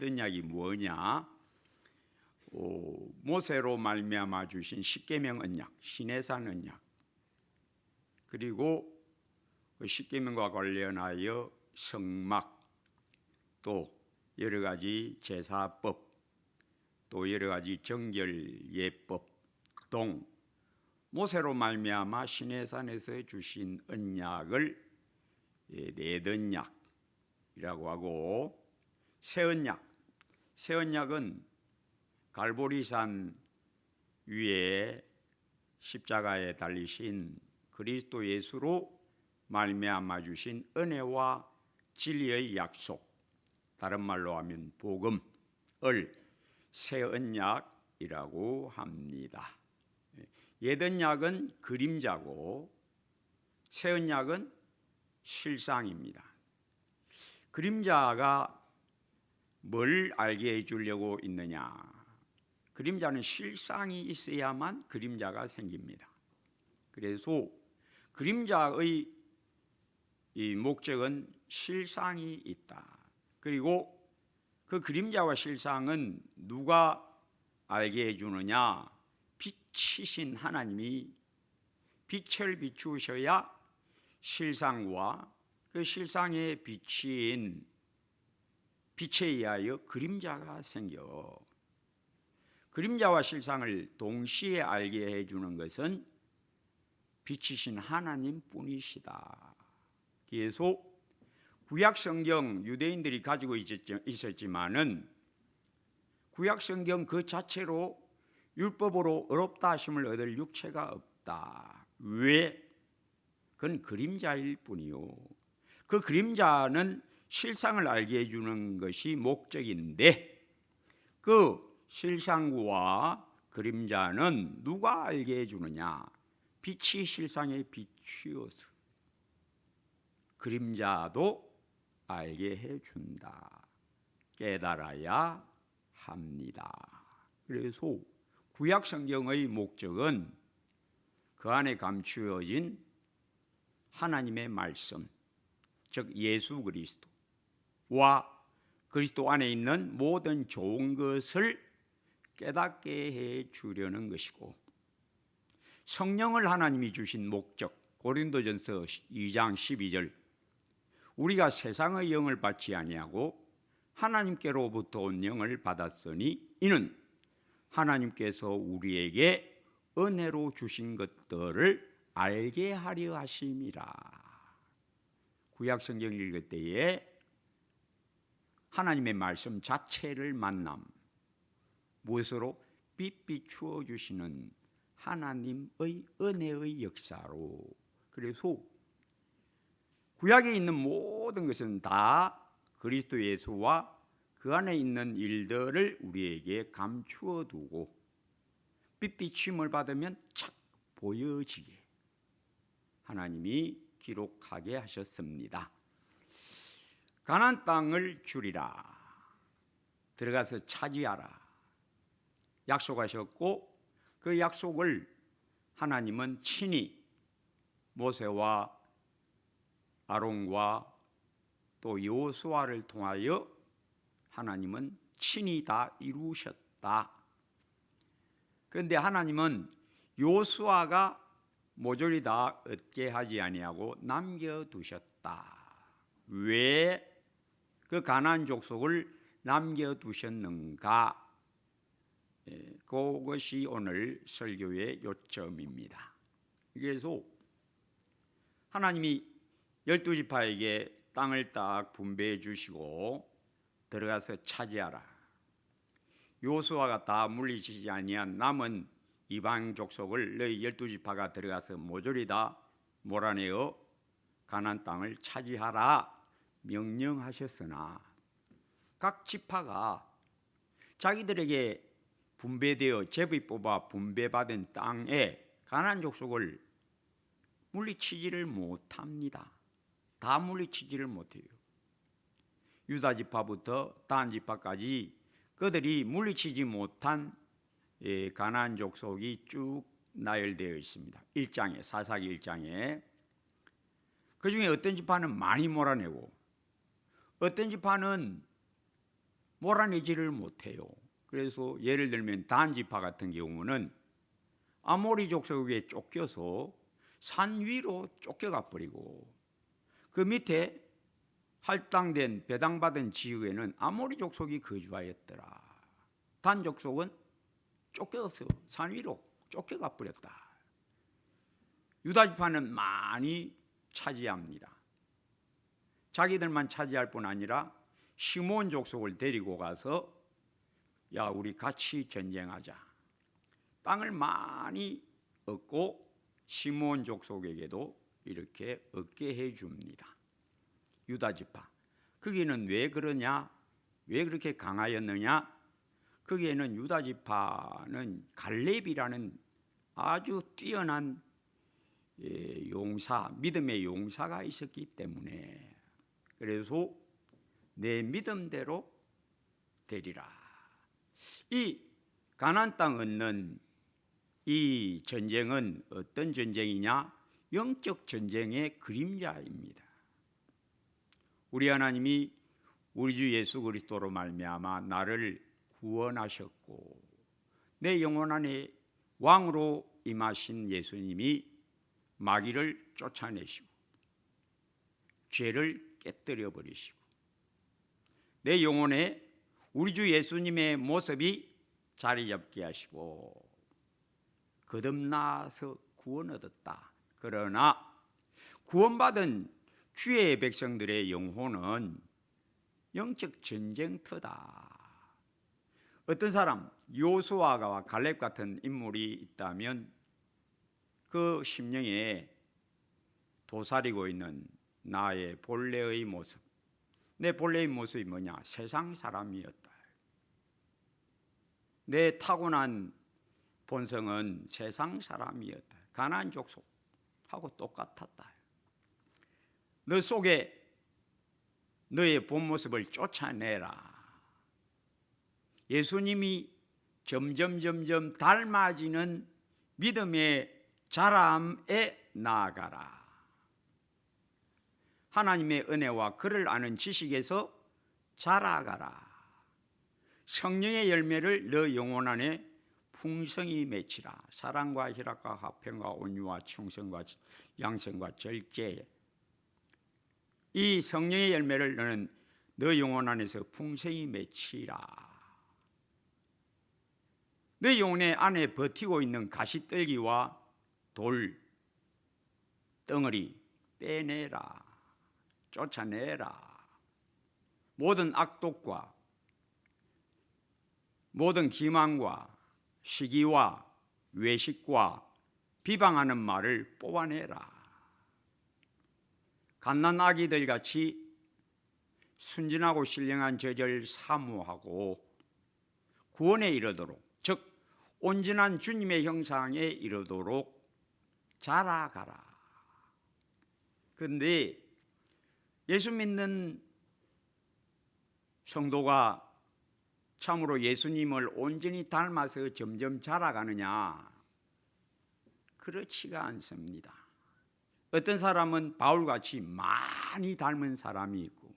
언약이 뭐냐? 모세로 말미암아 주신 십계명 언약, 시내산 언약, 그리고 그 십계명과 관련하여 성막, 또 여러 가지 제사법, 또 여러 가지 정결 예법 등 모세로 말미암아 시내산에서 주신 언약을 넷언약이라고 하고, 새 언약은 갈보리산 위에 십자가에 달리신 그리스도 예수로 말미암아 주신 은혜와 진리의 약속, 다른 말로 하면 복음을 새 언약이라고 합니다. 옛 언약은 그림자고 새 언약은 실상입니다. 그림자가 뭘 알게 해주려고 있느냐? 그림자는 실상이 있어야만 그림자가 생깁니다. 그래서 그림자의 이 목적은 실상이 있다. 그리고 그 그림자와 실상은 누가 알게 해주느냐? 빛이신 하나님이 빛을 비추셔야 실상과 그 실상에 비친 빛에 의하여 그림자가 생겨. 그림자와 실상을 동시에 알게 해주는 것은 빛이신 하나님뿐이시다. 그래서 구약 성경 유대인들이 가지고 있었지만은 구약 성경 그 자체로 율법으로 의롭다 하심을 얻을 육체가 없다. 왜? 그건 그림자일 뿐이요. 그 그림자는 실상을 알게 해주는 것이 목적인데, 그 실상과 그림자는 누가 알게 해주느냐? 빛이 실상에 비추어서 그림자도 알게 해준다. 깨달아야 합니다. 그래서 구약 성경의 목적은 그 안에 감추어진 하나님의 말씀, 즉 예수 그리스도와 그리스도 안에 있는 모든 좋은 것을 깨닫게 해 주려는 것이고, 성령을 하나님이 주신 목적, 고린도전서 2장 12절, 우리가 세상의 영을 받지 아니하고 하나님께로부터 온 영을 받았으니 이는 하나님께서 우리에게 은혜로 주신 것들을 알게 하려 하심이라. 구약 성경 읽을 때에 하나님의 말씀 자체를 만남, 무엇으로? 빛 비추어 주시는 하나님의 은혜의 역사로. 그래서 구약에 있는 모든 것은 다 그리스도 예수와 그 안에 있는 일들을 우리에게 감추어 두고 빛 비침을 받으면 착 보여지게 하나님이 기록하게 하셨습니다. 가나안 땅을 주리라, 들어가서 차지하라 약속하셨고, 그 약속을 하나님은 친히 모세와 아론과 또 여호수아를 통하여 하나님은 친히 다 이루셨다. 그런데 하나님은 여호수아가 모조리 다 얻게 하지 아니하고 남겨두셨다. 왜 그 가나안 족속을 남겨두셨는가? 그것이 오늘 설교의 요점입니다. 그래서 하나님이 12지파에게 땅을 딱 분배해 주시고 들어가서 차지하라, 여호수아가 다 물리치지 아니한 남은 이방 족속을 너희 12지파가 들어가서 모조리 다 몰아내어 가나안 땅을 차지하라 명령하셨으나, 각 지파가 자기들에게 분배되어 제비 뽑아 분배받은 땅에 가나안 족속을 물리치지를 못합니다. 다 물리치지를 못해요. 유다 지파부터 단 지파까지 그들이 물리치지 못한 가나안 족속이 쭉 나열되어 있습니다. 1장에, 사사기 1장에. 그 중에 어떤 지파는 많이 몰아내고 어떤 지파는 몰아내지를 못해요. 그래서 예를 들면 단지파 같은 경우는 아모리 족속에 쫓겨서 산 위로 쫓겨가 버리고 그 밑에 할당된 배당받은 지역에는 아모리 족속이 거주하였더라. 단 족속은 쫓겨서 산 위로 쫓겨가 버렸다. 유다 지파는 많이 차지합니다. 자기들만 차지할 뿐 아니라 시몬 족속을 데리고 가서 야, 우리 같이 전쟁하자. 땅을 많이 얻고 시몬 족속에게도 이렇게 얻게 해줍니다. 유다 지파. 거기는 왜 그러냐? 왜 그렇게 강하였느냐? 거기에는 유다 지파는 갈렙이라는 아주 뛰어난 용사, 믿음의 용사가 있었기 때문에 그래서 내 믿음대로 되리라. 이 가나안 땅 얻는 이 전쟁은 어떤 전쟁이냐? 영적 전쟁의 그림자입니다. 우리 하나님이 우리 주 예수 그리스도로 말미암아 나를 구원하셨고 내 영혼 안에 왕으로 임하신 예수님이 마귀를 쫓아내시고 죄를 깨뜨려 버리시고 내 영혼에 우리 주 예수님의 모습이 자리 잡게 하시고 거듭나서 구원 얻었다. 그러나 구원받은 주의 백성들의 영혼은 영적 전쟁터다. 어떤 사람 요수아와 갈렙 같은 인물이 있다면 그 심령에 도사리고 있는 나의 본래의 모습, 내 본래의 모습이 뭐냐? 세상 사람이었다. 내 타고난 본성은 세상 사람이었다. 가나안 족속하고 똑같았다. 너 속에 너의 본 모습을 쫓아내라. 예수님이 점점 닮아지는 믿음의 자람에 나아가라. 하나님의 은혜와 그를 아는 지식에서 자라가라. 성령의 열매를 너 영혼 안에 풍성히 맺히라. 사랑과 희락과 화평과 온유와 충성과 양성과 절제. 이 성령의 열매를 너는 너 영혼 안에서 풍성히 맺히라. 너 영혼의 안에 버티고 있는 가시떨기와 돌, 덩어리 빼내라. 쫓아내라. 모든 악독과 모든 기만과 시기와 외식과 비방하는 말을 뽑아내라. 갓난 아기들 같이 순진하고 신령한 저절 사모하고 구원에 이르도록, 즉 온전한 주님의 형상에 이르도록 자라가라. 그런데 예수 믿는 성도가 참으로 예수님을 온전히 닮아서 점점 자라가느냐? 그렇지가 않습니다. 어떤 사람은 바울같이 많이 닮은 사람이 있고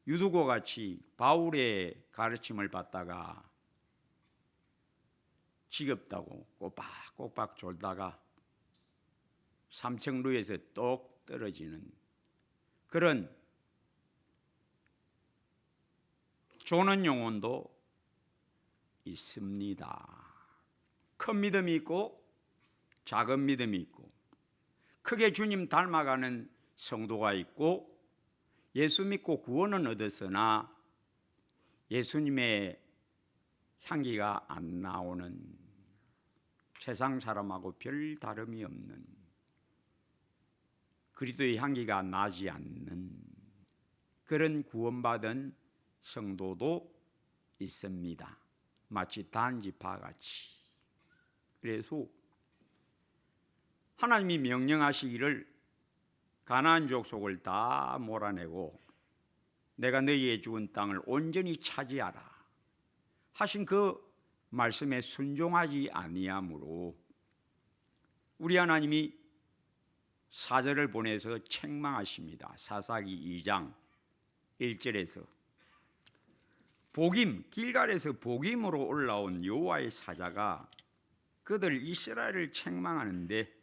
유두고같이 바울의 가르침을 받다가 지겹다고 꼬박꼬박 졸다가 삼청루에서 똑 떨어지는 그런 조는 영혼도 있습니다. 큰 믿음이 있고 작은 믿음이 있고 크게 주님 닮아가는 성도가 있고 예수 믿고 구원은 얻었으나 예수님의 향기가 안 나오는 세상 사람하고 별 다름이 없는 그리스도의 향기가 나지 않는 그런 구원받은 성도도 있습니다. 마치 단지파 같이. 그래서 하나님이 명령하시기를 가나안 족속을 다 몰아내고 내가 너희의 죽은 땅을 온전히 차지하라 하신 그 말씀에 순종하지 아니하므로 우리 하나님이 사절을 보내서 책망하십니다. 사사기 2장 1절에서 길갈에서 복임으로 올라온 여호와의 사자가 그들 이스라엘을 책망하는데,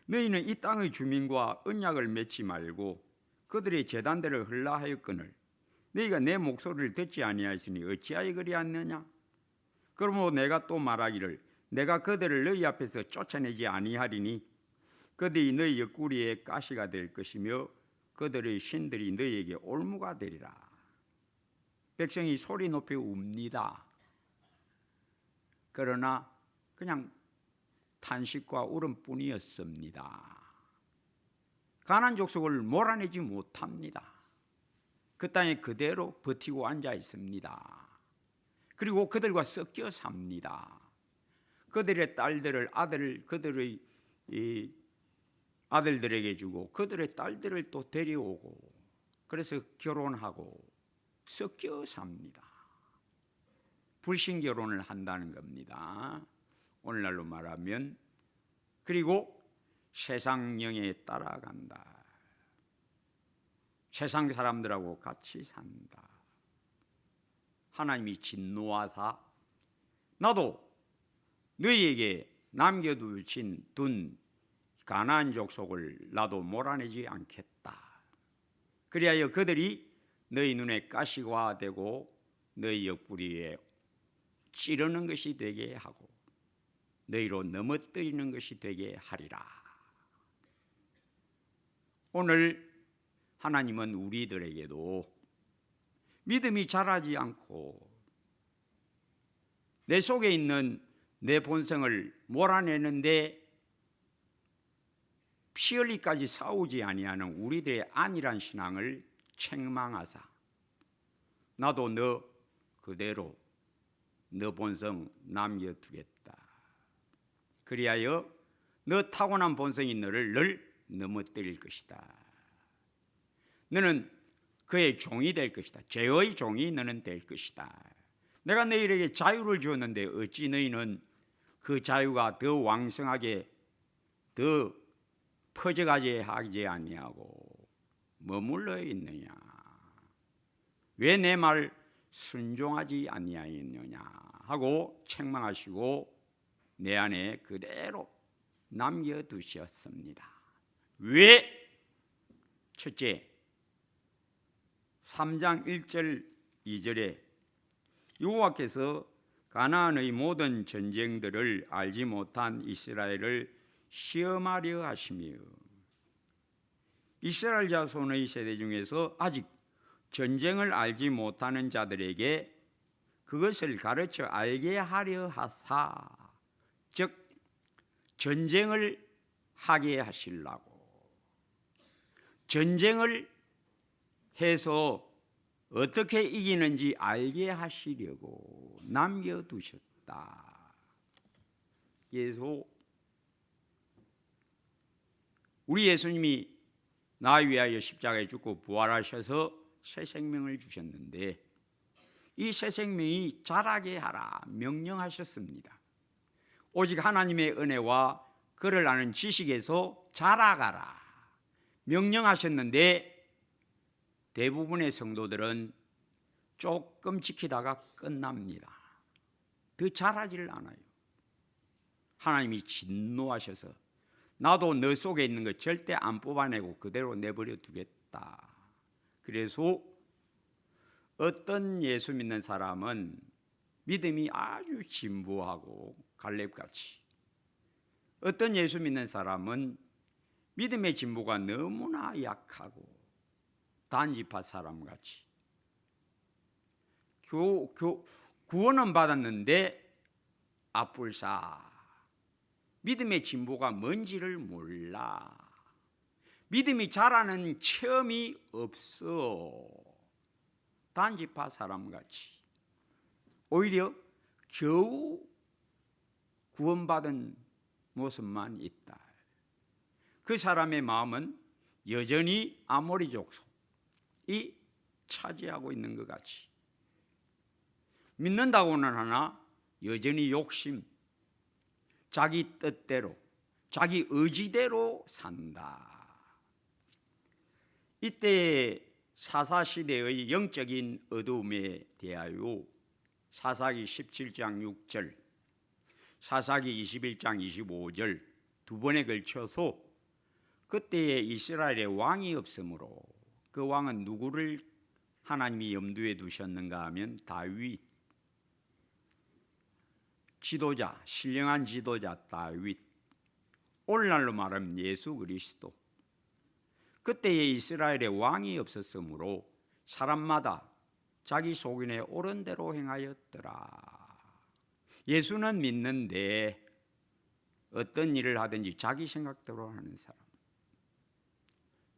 너희는 이 땅의 주민과 언약을 맺지 말고 그들의 제단들을 흘라하였거늘 너희가 내 목소리를 듣지 아니하였으니 어찌하여 그리하느냐? 그러므로 내가 또 말하기를 내가 그들을 너희 앞에서 쫓아내지 아니하리니 그들이 너희 옆구리에 가시가 될 것이며 그들의 신들이 너희에게 올무가 되리라. 백성이 소리 높여 웁니다. 그러나 그냥 탄식과 울음뿐이었습니다. 가나안 족속을 몰아내지 못합니다. 그 땅에 그대로 버티고 앉아 있습니다. 그리고 그들과 섞여 삽니다. 그들의 딸들을 그들의 아들들에게 주고 그들의 딸들을 또 데려오고, 그래서 결혼하고 섞여 삽니다. 불신 결혼을 한다는 겁니다. 오늘날로 말하면. 그리고 세상 영에 따라간다. 세상 사람들하고 같이 산다. 하나님이 진노하사 나도 너희에게 남겨둔 가나안 족속을 나도 몰아내지 않겠다. 그리하여 그들이 너희 눈에 가시가 되고 너희 옆구리에 찌르는 것이 되게 하고 너희로 넘어뜨리는 것이 되게 하리라. 오늘 하나님은 우리들에게도 믿음이 자라지 않고 내 속에 있는 내 본성을 몰아내는데 피 흘리까지 싸우지 아니하는 우리들의 안일한 신앙을 책망하사 나도 너 그대로 너 본성 남겨두겠다. 그리하여 너 타고난 본성이 너를 늘 넘어뜨릴 것이다. 너는 그의 종이 될 것이다. 죄의 종이 너는 될 것이다. 내가 너희에게 자유를 주었는데 어찌 너희는 그 자유가 더 왕성하게 더 퍼져가지 하지 아니하고 머물러 있느냐? 왜 내 말 순종하지 아니하였느냐 하고 책망하시고 내 안에 그대로 남겨두셨습니다. 왜? 첫째, 3장 1절 2절에 여호와께서 가나안의 모든 전쟁들을 알지 못한 이스라엘을 시험하려 하시며 이스라엘 자손의 세대 중에서 아직 전쟁을 알지 못하는 자들에게 그것을 가르쳐 알게 하려 하사, 즉 전쟁을 하게 하시려고, 전쟁을 해서 어떻게 이기는지 알게 하시려고 남겨두셨다. 계속 우리 예수님이 나 위하여 십자가에 죽고 부활하셔서 새 생명을 주셨는데 이 새 생명이 자라게 하라 명령하셨습니다. 오직 하나님의 은혜와 그를 아는 지식에서 자라가라 명령하셨는데 대부분의 성도들은 조금 지키다가 끝납니다. 더 자라지를 않아요. 하나님이 진노하셔서 나도 너 속에 있는 것 절대 안 뽑아내고 그대로 내버려 두겠다. 그래서 어떤 예수 믿는 사람은 믿음이 아주 진부하고 갈렙같이, 어떤 예수 믿는 사람은 믿음의 진부가 너무나 약하고 단지파 사람같이, 구원은 받았는데 앞불사 믿음의 진보가 뭔지를 몰라. 믿음이 자라는 체험이 없어. 단지파 사람같이 오히려 겨우 구원받은 모습만 있다. 그 사람의 마음은 여전히 아모리 족속이 차지하고 있는 것 같이 믿는다고는 하나 여전히 욕심, 자기 뜻대로, 자기 의지대로 산다. 이때 사사시대의 영적인 어두움에 대하여 사사기 17장 6절, 사사기 21장 25절 두 번에 걸쳐서 그때에 이스라엘에 왕이 없으므로, 그 왕은 누구를 하나님이 염두에 두셨는가 하면 다윗, 지도자, 신령한 지도자 다윗, 오늘날로 말하면 예수 그리스도. 그때에 이스라엘에 왕이 없었으므로 사람마다 자기 소견에 옳은 대로 행하였더라. 예수는 믿는데 어떤 일을 하든지 자기 생각대로 하는 사람,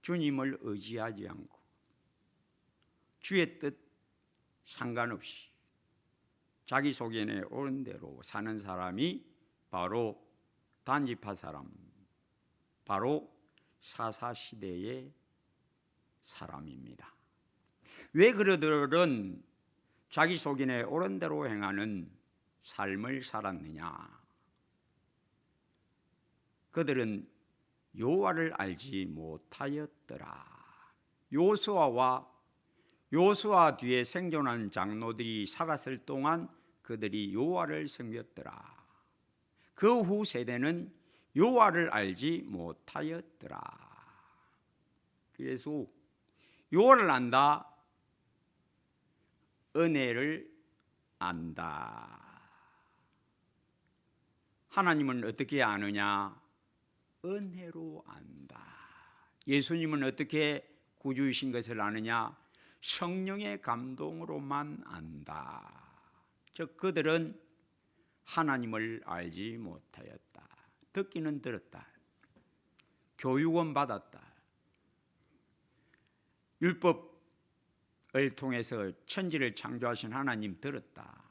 주님을 의지하지 않고 주의 뜻 상관없이 자기 소견에 옳은 대로 사는 사람이 바로 단지파 사람, 바로 사사시대의 사람입니다. 왜 그들은 자기 소견에 옳은 대로 행하는 삶을 살았느냐? 그들은 여호와를 알지 못하였더라. 요수아 뒤에 생존한 장로들이 살았을 동안 그들이 여호와를 섬겼더라. 그 후 세대는 여호와를 알지 못하였더라. 그래서 여호와를 안다, 은혜를 안다. 하나님은 어떻게 아느냐? 은혜로 안다. 예수님은 어떻게 구주이신 것을 아느냐? 성령의 감동으로만 안다. 즉 그들은 하나님을 알지 못하였다. 듣기는 들었다. 교육은 받았다. 율법을 통해서 천지를 창조하신 하나님 들었다.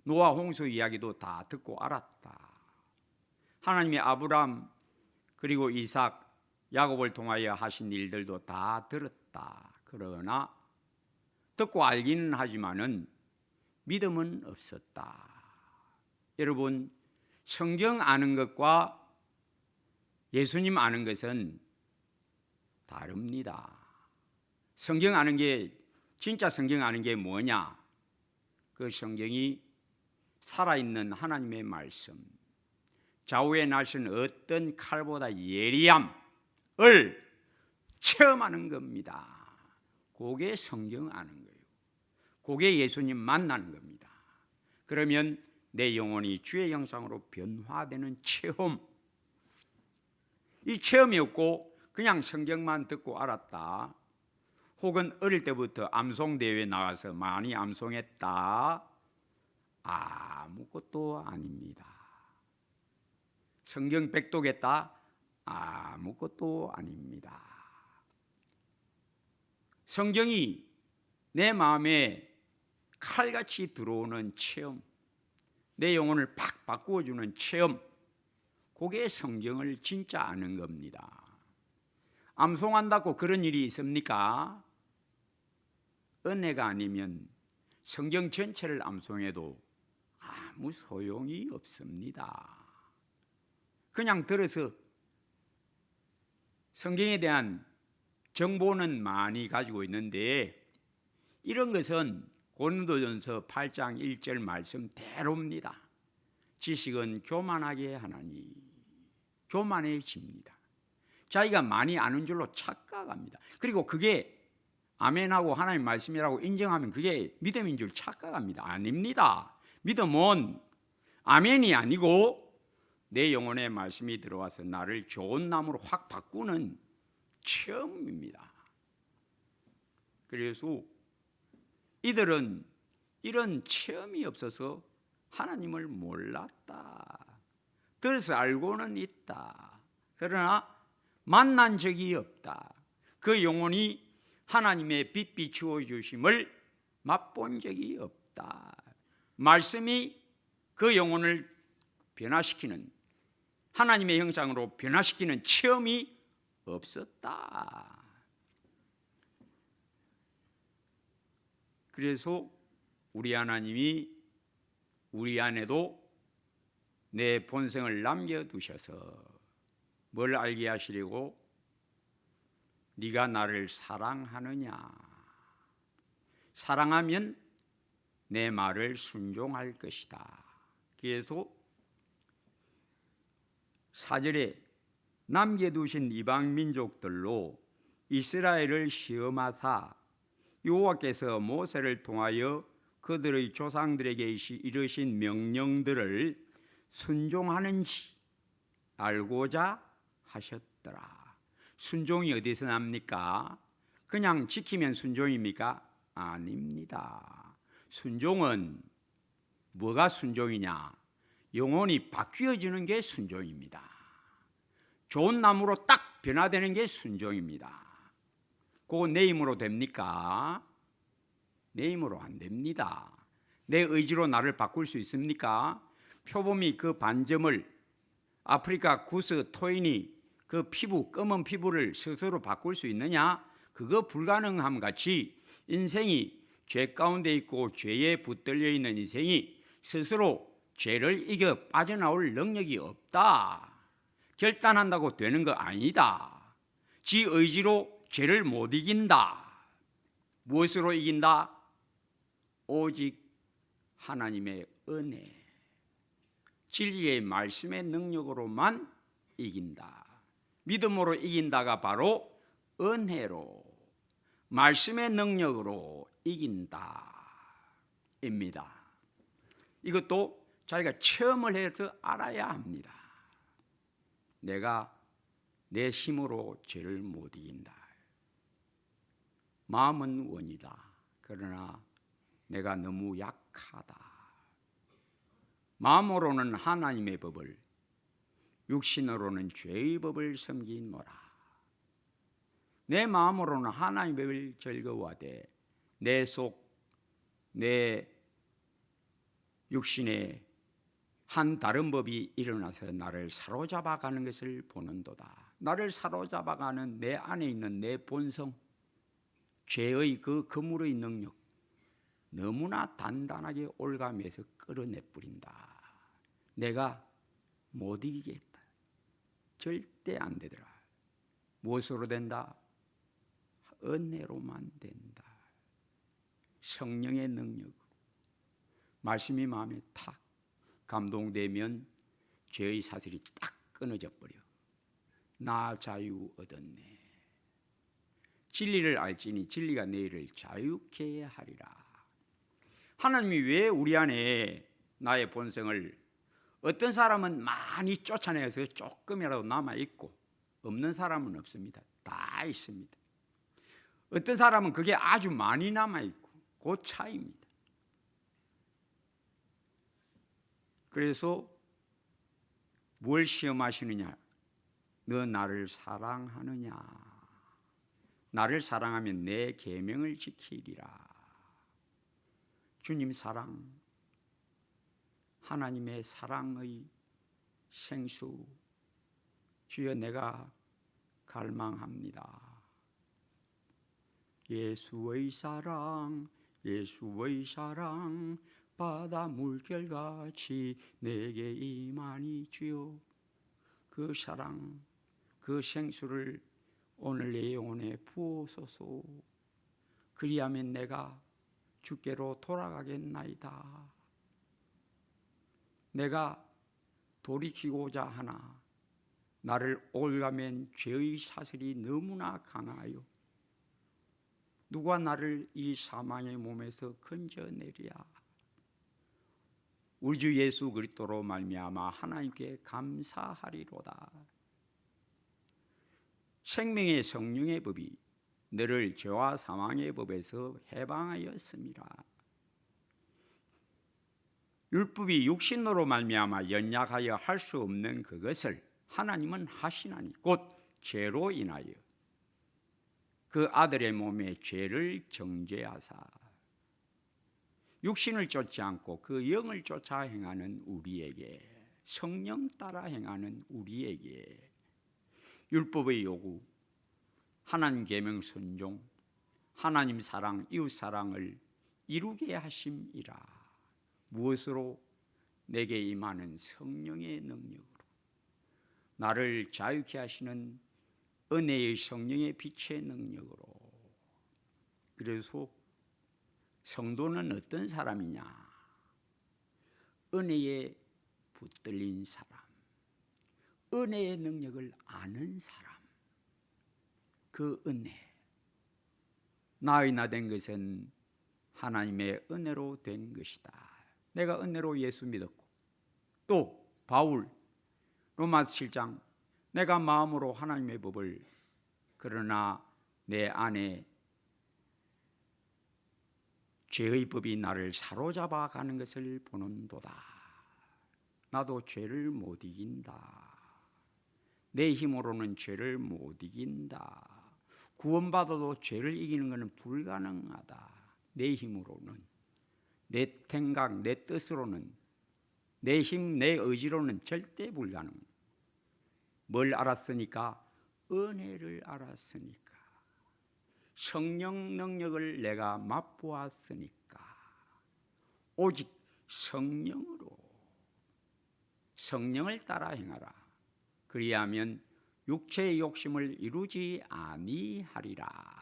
노아 홍수 이야기도 다 듣고 알았다. 하나님의 아브람 그리고 이삭, 야곱을 통하여 하신 일들도 다 들었다. 그러나 듣고 알기는 하지만은 믿음은 없었다. 여러분, 성경 아는 것과 예수님 아는 것은 다릅니다. 성경 아는 게, 진짜 성경 아는 게 뭐냐? 그 성경이 살아있는 하나님의 말씀, 좌우의 날선 어떤 칼보다 예리함을 체험하는 겁니다. 그게 성경 아는 거예요. 그게 예수님 만나는 겁니다. 그러면 내 영혼이 주의 형상으로 변화되는 체험, 이 체험이 없고 그냥 성경만 듣고 알았다, 혹은 어릴 때부터 암송대회에 나가서 많이 암송했다, 아무것도 아닙니다. 성경 백독했다, 아무것도 아닙니다. 성경이 내 마음에 칼같이 들어오는 체험, 내 영혼을 팍 바꾸어주는 체험, 그게 성경을 진짜 아는 겁니다. 암송한다고 그런 일이 있습니까? 은혜가 아니면 성경 전체를 암송해도 아무 소용이 없습니다. 그냥 들어서 성경에 대한 정보는 많이 가지고 있는데, 이런 것은 고린도전서 8장 1절 말씀대로입니다. 지식은 교만하게 하나니 교만해집니다. 자기가 많이 아는 줄로 착각합니다. 그리고 그게 아멘하고 하나님 말씀이라고 인정하면 그게 믿음인 줄 착각합니다. 아닙니다. 믿음은 아멘이 아니고 내 영혼에 말씀이 들어와서 나를 좋은 나무로 확 바꾸는 체험입니다. 그래서 이들은 이런 체험이 없어서 하나님을 몰랐다. 들어서 알고는 있다. 그러나 만난 적이 없다. 그 영혼이 하나님의 빛 비추어 주심을 맛본 적이 없다. 말씀이 그 영혼을 변화시키는, 하나님의 형상으로 변화시키는 체험이 없었다. 그래서 우리 하나님이 우리 안에도 내 본성을 남겨두셔서 뭘 알게 하시려고? 네가 나를 사랑하느냐? 사랑하면 내 말을 순종할 것이다. 그래서 4절에 남겨두신 이방 민족들로 이스라엘을 시험하사 여호와께서 모세를 통하여 그들의 조상들에게 이르신 명령들을 순종하는지 알고자 하셨더라. 순종이 어디서 납니까? 그냥 지키면 순종입니까? 아닙니다. 순종은 뭐가 순종이냐? 영혼이 바뀌어지는 게 순종입니다. 좋은 나무로 딱 변화되는 게 순종입니다. 그거 내 힘으로 됩니까? 내 힘으로 안 됩니다. 내 의지로 나를 바꿀 수 있습니까? 표범이 그 반점을 아프리카 구스 토인이 그 피부, 검은 피부를 스스로 바꿀 수 있느냐? 그거 불가능함 같이 인생이 죄 가운데 있고 죄에 붙들려 있는 인생이 스스로 죄를 이겨 빠져나올 능력이 없다. 결단한다고 되는 거 아니다. 지 의지로 죄를 못 이긴다. 무엇으로 이긴다? 오직 하나님의 은혜, 진리의 말씀의 능력으로만 이긴다. 믿음으로 이긴다가 바로 은혜로, 말씀의 능력으로 이긴다 입니다. 이것도 자기가 체험을 해서 알아야 합니다. 내가 내 힘으로 죄를 못 이긴다. 마음은 원이다. 그러나 내가 너무 약하다. 마음으로는 하나님의 법을, 육신으로는 죄의 법을 섬기노라. 내 마음으로는 하나님의 법을 즐거워하되 내 속, 내 육신에 한 다른 법이 일어나서 나를 사로잡아가는 것을 보는도다. 나를 사로잡아가는 내 안에 있는 내 본성, 죄의 그 그물의 능력 너무나 단단하게 올가매서 끌어내 뿌린다. 내가 못 이기겠다. 절대 안 되더라. 무엇으로 된다? 은혜로만 된다. 성령의 능력으로. 말씀이 마음에 탁 감동되면 죄의 사슬이 딱 끊어져 버려. 나 자유 얻었네. 진리를 알지니 진리가 너희를 자유케 하리라. 하나님이 왜 우리 안에 나의 본성을, 어떤 사람은 많이 쫓아내서 조금이라도 남아있고 없는 사람은 없습니다. 다 있습니다. 어떤 사람은 그게 아주 많이 남아있고 그 차이입니다. 그래서 뭘 시험하시느냐? 너 나를 사랑하느냐? 나를 사랑하면 내 계명을 지키리라. 주님 사랑, 하나님의 사랑의 생수, 주여 내가 갈망합니다. 예수의 사랑, 예수의 사랑, 바다 물결같이 내게 임하니 주여. 그 사랑, 그 생수를 오늘 내 영혼에 부어소서. 그리하면 내가 주께로 돌아가겠나이다. 내가 돌이키고자 하나 나를 올가맨 죄의 사슬이 너무나 강하여 누가 나를 이 사망의 몸에서 건져내랴. 우리 주 예수 그리스도로 말미암아 하나님께 감사하리로다. 생명의 성령의 법이 너를 죄와 사망의 법에서 해방하였습니다. 율법이 육신으로 말미암아 연약하여 할 수 없는 그것을 하나님은 하시나니 곧 죄로 인하여 그 아들의 몸에 죄를 정죄하사 육신을 쫓지 않고 그 영을 쫓아 행하는 우리에게, 성령 따라 행하는 우리에게 율법의 요구, 하나님 계명 순종, 하나님 사랑, 이웃 사랑을 이루게 하심이라. 무엇으로? 내게 임하는 성령의 능력으로. 나를 자유케 하시는 은혜의 성령의 빛의 능력으로. 그래서 성도는 어떤 사람이냐? 은혜에 붙들린 사람, 은혜의 능력을 아는 사람. 그 은혜, 나의 나 된 것은 하나님의 은혜로 된 것이다. 내가 은혜로 예수 믿었고, 또 바울 로마서 7장 내가 마음으로 하나님의 법을, 그러나 내 안에 죄의 법이 나를 사로잡아 가는 것을 보는도다. 나도 죄를 못 이긴다. 내 힘으로는 죄를 못 이긴다. 구원받아도 죄를 이기는 것은 불가능하다. 내 힘으로는, 내 생각, 내 뜻으로는, 내 힘, 내 의지로는 절대 불가능. 뭘 알았으니까? 은혜를 알았으니까. 성령 능력을 내가 맛보았으니까. 오직 성령으로, 성령을 따라 행하라. 그리하면 육체의 욕심을 이루지 아니하리라.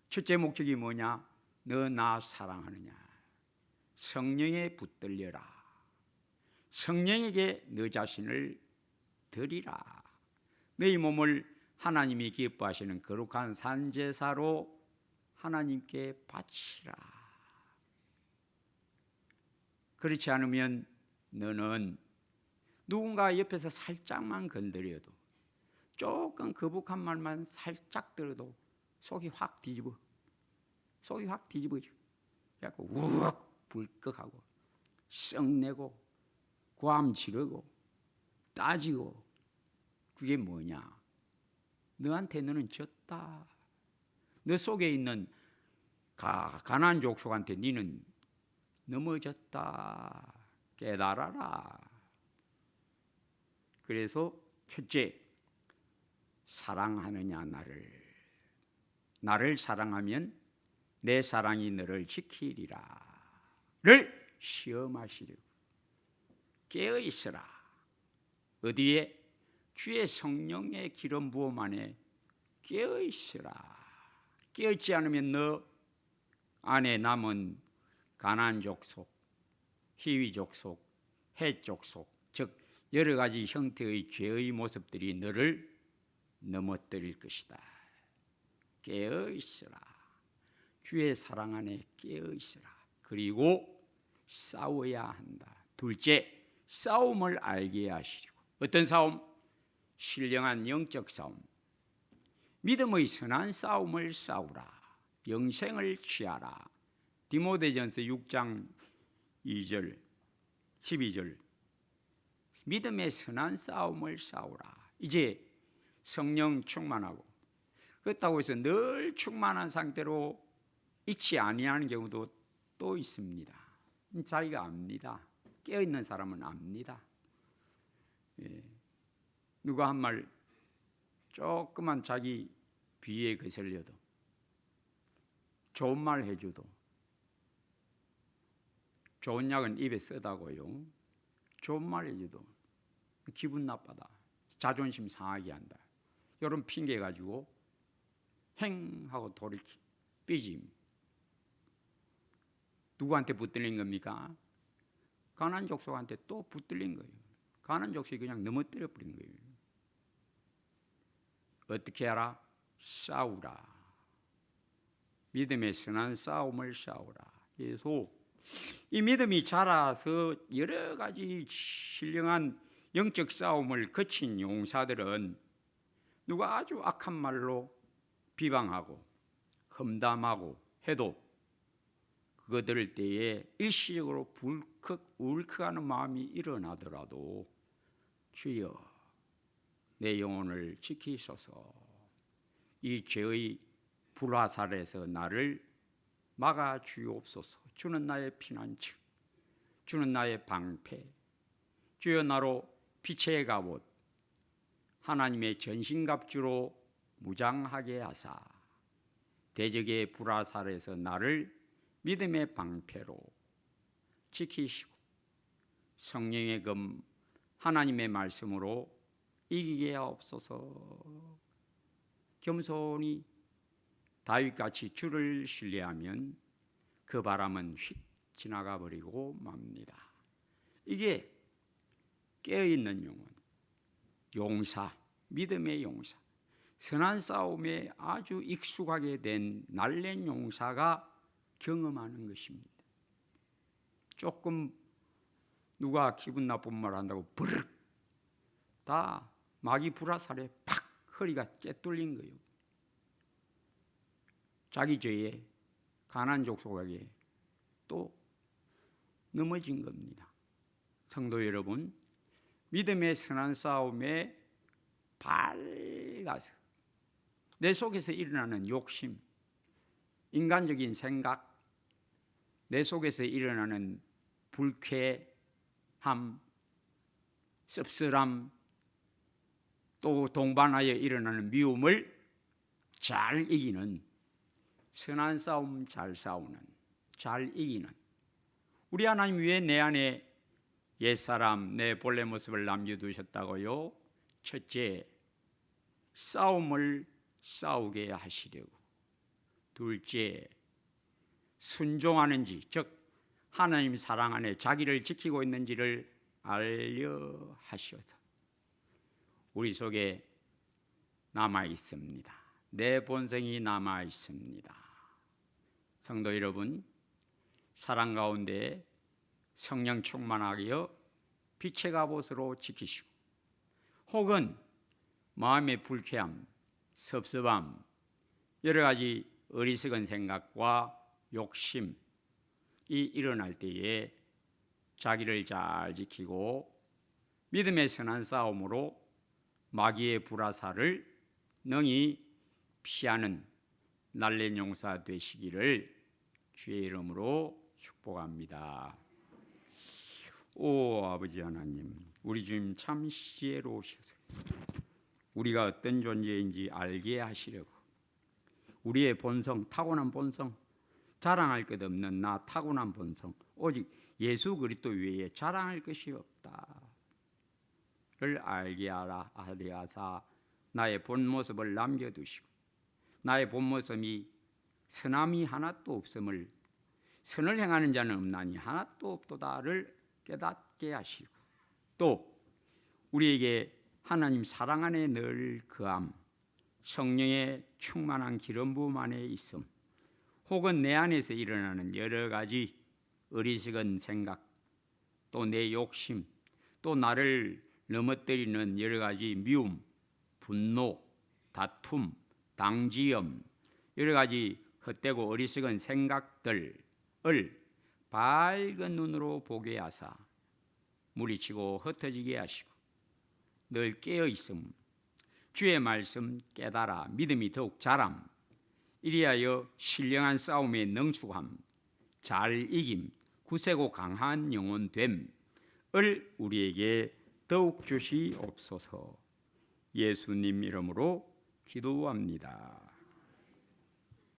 첫째 목적이 뭐냐? 너 나 사랑하느냐? 성령에 붙들려라. 성령에게 너 자신을 드리라. 너희 몸을 하나님이 기뻐하시는 거룩한 산제사로 하나님께 바치라. 그렇지 않으면 너는 누군가 옆에서 살짝만 건드려도, 조금 거북한 말만 살짝 들어도 속이 확 뒤집어져. 그래서 우럭 불컥하고 썩내고 고함 지르고 따지고. 그게 뭐냐? 너한테 너는 졌다. 너 속에 있는 가난한 족속한테 너는 넘어졌다. 깨달아라. 그래서 첫째, 사랑하느냐 나를 사랑하면 내 사랑이 너를 지키리라 를 시험하시려고. 깨어있으라. 어디에? 주의 성령의 기름 부음 안에 깨어있으라. 깨어있지 않으면 너 안에 남은 가나안 족속, 히위 족속, 헷 족속, 즉 여러 가지 형태의 죄의 모습들이 너를 넘어뜨릴 것이다. 깨어있으라. 주의 사랑 안에 깨어있으라. 그리고 싸워야 한다. 둘째, 싸움을 알게 하시려고. 어떤 싸움? 신령한 영적 싸움. 믿음의 선한 싸움을 싸우라. 영생을 취하라. 디모데전서 6장 2절 12절. 믿음의 선한 싸움을 싸우라. 이제 성령 충만하고, 그렇다고 해서 늘 충만한 상태로 있지 아니하는 경우도 또 있습니다. 자기가 압니다. 깨어있는 사람은 압니다. 누가 한 말 조그만 자기 귀에 거슬려도, 좋은 말 해줘도, 좋은 약은 입에 쓰다고요. 좋은 말 해줘도 기분 나빠다. 자존심 상하게 한다. 이런 핑계 가지고 행 하고 돌이키 삐짐. 누구한테 붙들린 겁니까? 가나안 족속한테 또 붙들린 거예요. 가나안 족속이 그냥 넘어뜨려 버린 거예요. 어떻게 하라? 싸우라. 믿음의 선한 싸움을 싸우라. 그래서 이 믿음이 자라서 여러 가지 신령한 영적 싸움을 거친 용사들은 누가 아주 악한 말로 비방하고 험담하고 해도 그거 들을 때에 일시적으로 울컥하는 마음이 일어나더라도 주여 내 영혼을 지키소서. 이 죄의 불화살에서 나를 막아 주옵소서. 주는 나의 피난처, 주는 나의 방패. 주여 나로 빛의 갑옷, 하나님의 전신갑주로 무장하게 하사 대적의 불화살에서 나를 믿음의 방패로 지키시고 성령의 검 하나님의 말씀으로 이기게 하옵소서. 겸손히 다윗같이 주를 신뢰하면 그 바람은 휙 지나가 버리고 맙니다. 이게 깨어있는 영혼, 용사, 믿음의 용사, 선한 싸움에 아주 익숙하게 된 날랜 용사가 경험하는 것입니다. 조금 누가 기분 나쁜 말 한다고 버럭 다 마귀 불화살에 팍 허리가 깨뚫린 거예요. 자기 죄에 가난족 속에 또 넘어진 겁니다. 성도 여러분, 믿음의 선한 싸움에 밝아서 내 속에서 일어나는 욕심, 인간적인 생각, 내 속에서 일어나는 불쾌함, 씁쓸함, 또 동반하여 일어나는 미움을 잘 이기는, 선한 싸움 잘 싸우는, 잘 이기는, 우리 하나님 왜 내 안에 옛사람 내 본래 모습을 남겨두셨다고요? 첫째, 싸움을 싸우게 하시려고. 둘째, 순종하는지, 즉 하나님 사랑 안에 자기를 지키고 있는지를 알려 하셔서 우리 속에 남아 있습니다. 내 본성이 남아 있습니다. 성도 여러분, 사랑 가운데 성령 충만하여 빛의 갑옷으로 지키시고, 혹은 마음의 불쾌함, 섭섭함, 여러 가지 어리석은 생각과 욕심이 일어날 때에 자기를 잘 지키고 믿음의 선한 싸움으로 마귀의 불화살을 능히 피하는 날랜 용사 되시기를 주의 이름으로 축복합니다. 오 아버지 하나님, 우리 주님 참 지혜로우셔서 우리가 어떤 존재인지 알게 하시려고, 우리의 본성, 타고난 본성, 자랑할 것 없는 나 타고난 본성, 오직 예수 그리스도 외에 자랑할 것이 없다를 알게 하라 하사 나의 본 모습을 남겨두시고, 나의 본 모습이 선함이 하나도 없음을, 선을 행하는 자는 없나니 하나도 없도다를 깨닫게 하시고, 또 우리에게 하나님 사랑 안에 늘 거함, 성령의 충만한 기름 부음 안에 있음, 혹은 내 안에서 일어나는 여러 가지 어리석은 생각, 또 내 욕심, 또 나를 넘어뜨리는 여러 가지 미움, 분노, 다툼, 당지염, 여러 가지 헛되고 어리석은 생각들을 밝은 눈으로 보게 하사 물리치고 흩어지게 하시고, 늘 깨어 있음, 주의 말씀 깨달아 믿음이 더욱 자람, 이리하여 신령한 싸움의 능숙함, 잘 이김, 굳세고 강한 영혼됨을 우리에게 더욱 주시옵소서. 예수님 이름으로 기도합니다.